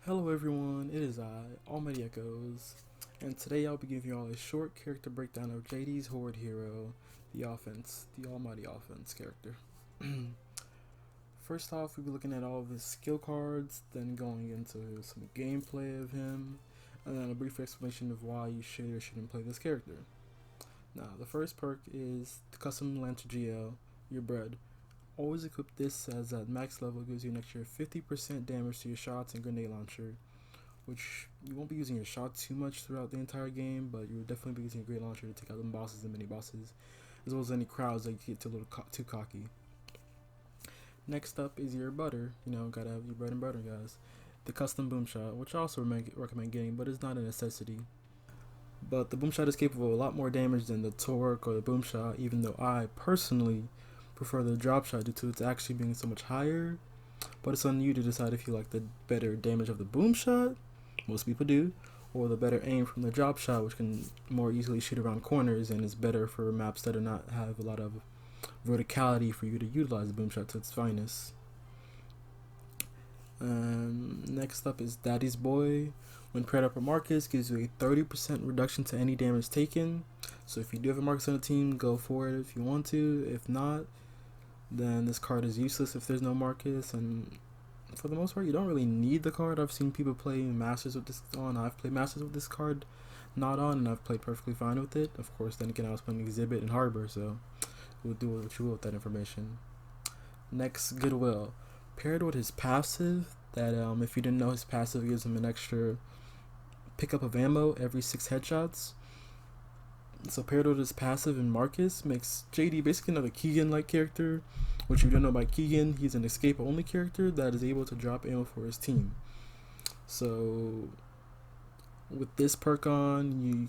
Hello everyone, it is I, Almighty Echoes, and today I'll be giving you all a short character breakdown of JD's Horde hero, the offense, the Almighty Offense character. First off, we'll be looking at all of his skill cards, then going into some gameplay of him, and then a brief explanation of why you should or shouldn't play this character. Now, the first perk is the Custom Lancer GL, your bread. Always equip this as at max level, gives you an extra 50% damage to your shots and grenade launcher, which you won't be using your shot too much throughout the entire game, but you'll definitely be using your grenade launcher to take out the bosses and mini bosses, as well as any crowds that you get too too cocky. Next up is your butter. Gotta have your bread and butter, guys. The custom boom shot, which I also recommend getting, but it's not a necessity. But the boom shot is capable of a lot more damage than the torque or the boom shot, even though I personally prefer the drop shot due to its actually being so much higher. But it's on you to decide if you like the better damage of the boom shot, most people do, or the better aim from the drop shot, which can more easily shoot around corners and is better for maps that do not have a lot of verticality for you to utilize the boom shot to its finest. Next up is Daddy's Boy. When paired up with Marcus, gives you a 30% reduction to any damage taken. So if you do have a Marcus on the team, go for it if you want to. If not, then this card is useless if there's no Marcus, and for the most part you don't really need the card. I've seen people play Masters with this on. I've played Masters with this card not on, and I've played perfectly fine with it. Of course, then again, I was playing Exhibit and Harbor, so we'll do what you will with that information. Next, Goodwill. Paired with his passive, that if you didn't know, his passive gives him an extra pickup of ammo every 6 headshots. So paired with his passive and Marcus makes JD basically another Keegan-like character, which if you don't know about Keegan, he's an escape-only character that is able to drop ammo for his team. So with this perk on,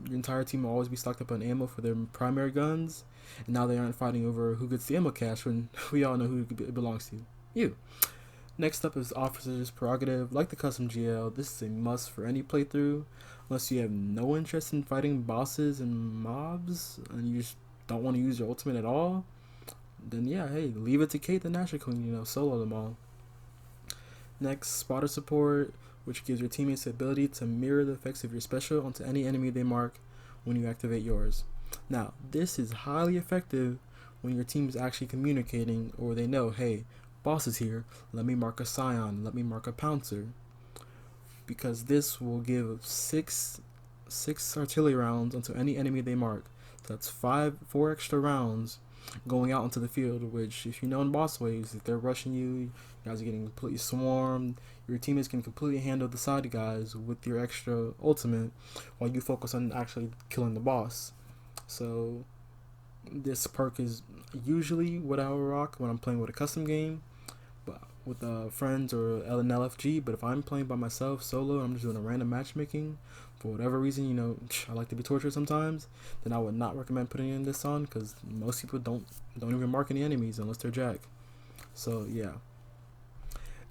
your entire team will always be stocked up on ammo for their primary guns, and now they aren't fighting over who gets the ammo cache when we all know who it belongs to. You. Next up is Officer's Prerogative. Like the custom GL, this is a must for any playthrough, unless you have no interest in fighting bosses and mobs, and you just don't want to use your ultimate at all. Then yeah, hey, leave it to Kate the Nasher Queen, solo them all. Next, Spotter Support, which gives your teammates the ability to mirror the effects of your special onto any enemy they mark when you activate yours. Now, this is highly effective when your team is actually communicating, or they know, hey, boss is here, let me mark a Scion, let me mark a Pouncer, because this will give six artillery rounds onto any enemy they mark. So that's 4 extra rounds going out into the field, which if you know in boss waves, if they're rushing you, you guys are getting completely swarmed, your teammates can completely handle the side guys with your extra ultimate while you focus on actually killing the boss. So this perk is usually what I will rock when I'm playing with a custom game, but with friends or LFG. But if I'm playing by myself solo, I'm just doing a random matchmaking for whatever reason, I like to be tortured sometimes, then I would not recommend putting in this on, because most people don't even mark any enemies unless they're Jack. So yeah,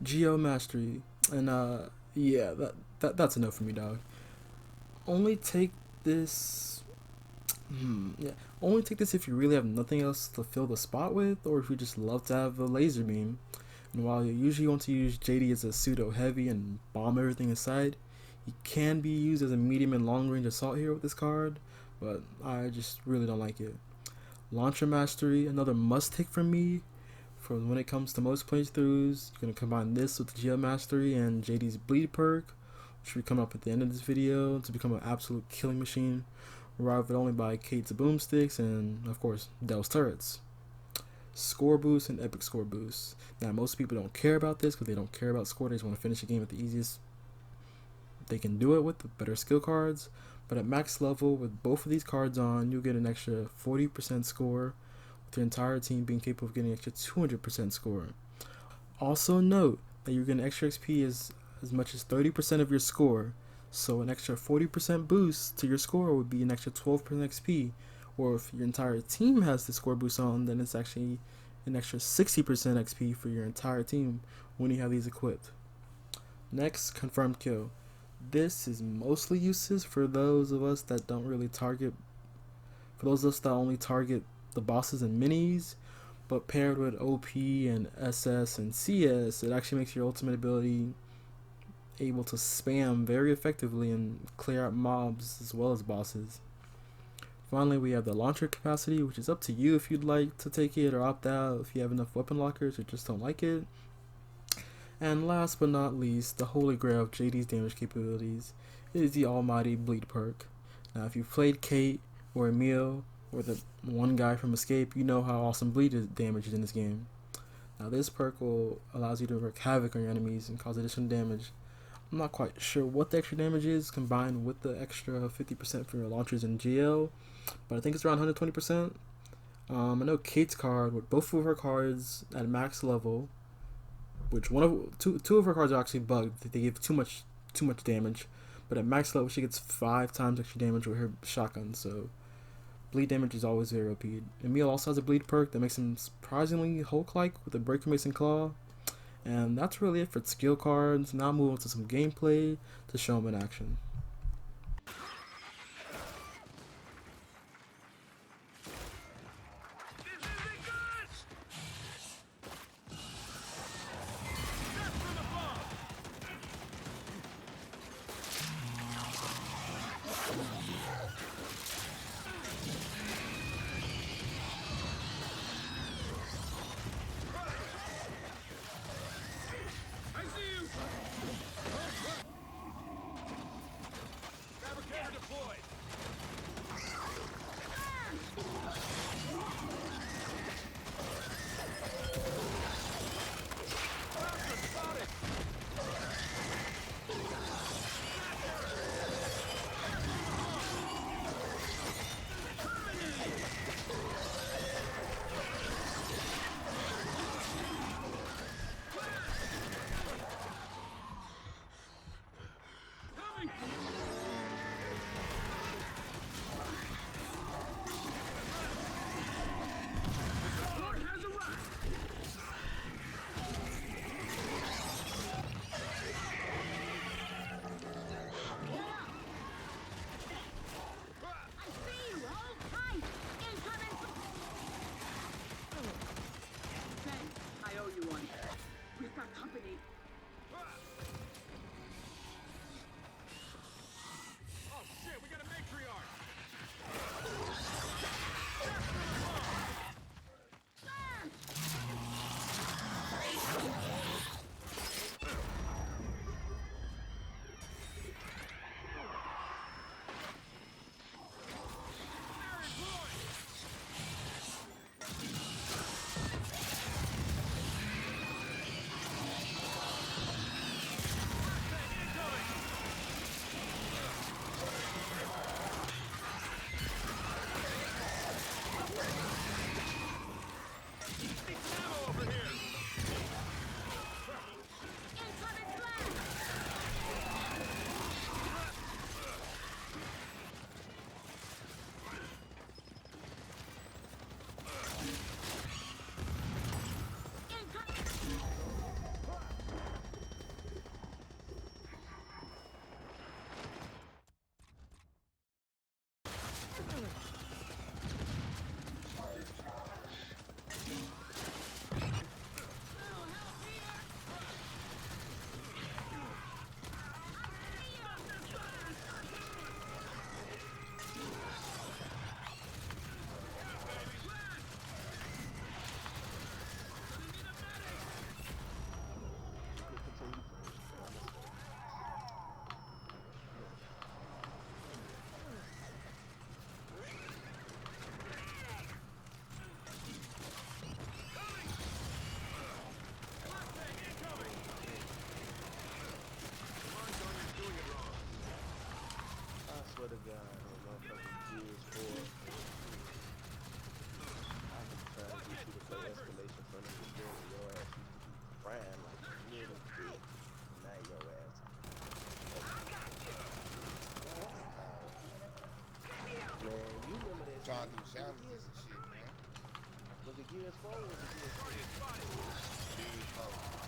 Geo Mastery, and yeah, that's enough for me, dog. Only take this. Yeah, only take this if you really have nothing else to fill the spot with, or if you just love to have a laser beam. And while you usually want to use JD as a pseudo heavy and bomb everything inside, he can be used as a medium and long range assault hero with this card, but I just really don't like it. Launcher Mastery, another must take from me. For when it comes to most playthroughs, you're going to combine this with the Geo Mastery and JD's Bleed perk, which will come up at the end of this video to become an absolute killing machine, rivaled only by Kate's boomsticks and, of course, Dell's turrets. Score boost and epic score boost. Now, most people don't care about this because they don't care about score. They just want to finish the game at the easiest they can do it with the better skill cards. But at max level, with both of these cards on, you'll get an extra 40% score, with your entire team being capable of getting an extra 200% score. Also note that you're getting extra XP as much as 30% of your score. So an extra 40% boost to your score would be an extra 12% XP. Or if your entire team has the score boost on, then it's actually an extra 60% XP for your entire team when you have these equipped. Next, Confirmed Kill. This is mostly useless for those of us that don't really target, for those of us that only target the bosses and minis, but paired with OP and SS and CS, it actually makes your ultimate ability able to spam very effectively and clear out mobs as well as bosses. Finally, we have the launcher capacity, which is up to you if you'd like to take it or opt out if you have enough weapon lockers or just don't like it. And last but not least, the holy grail of JD's damage capabilities is the almighty bleed perk. Now, if you've played Kate or Emil or the one guy from Escape, you know how awesome bleed damage is in this game. Now, this perk allows you to wreak havoc on your enemies and cause additional damage. I'm not quite sure what the extra damage is combined with the extra 50% for your launchers and GL, but I think it's around 120%. I know Kate's card, with both of her cards at max level, which two of her cards are actually bugged. They give too much damage, but at max level she gets 5 times extra damage with her shotgun. So bleed damage is always very OP. Emil also has a bleed perk that makes him surprisingly Hulk-like with a Breaker Mason Claw. And that's really it for skill cards. Now move on to some gameplay to show them in action. Trying to do challenges and shit, man. Was it Gears 4 or was it Gears 3? Gears 4.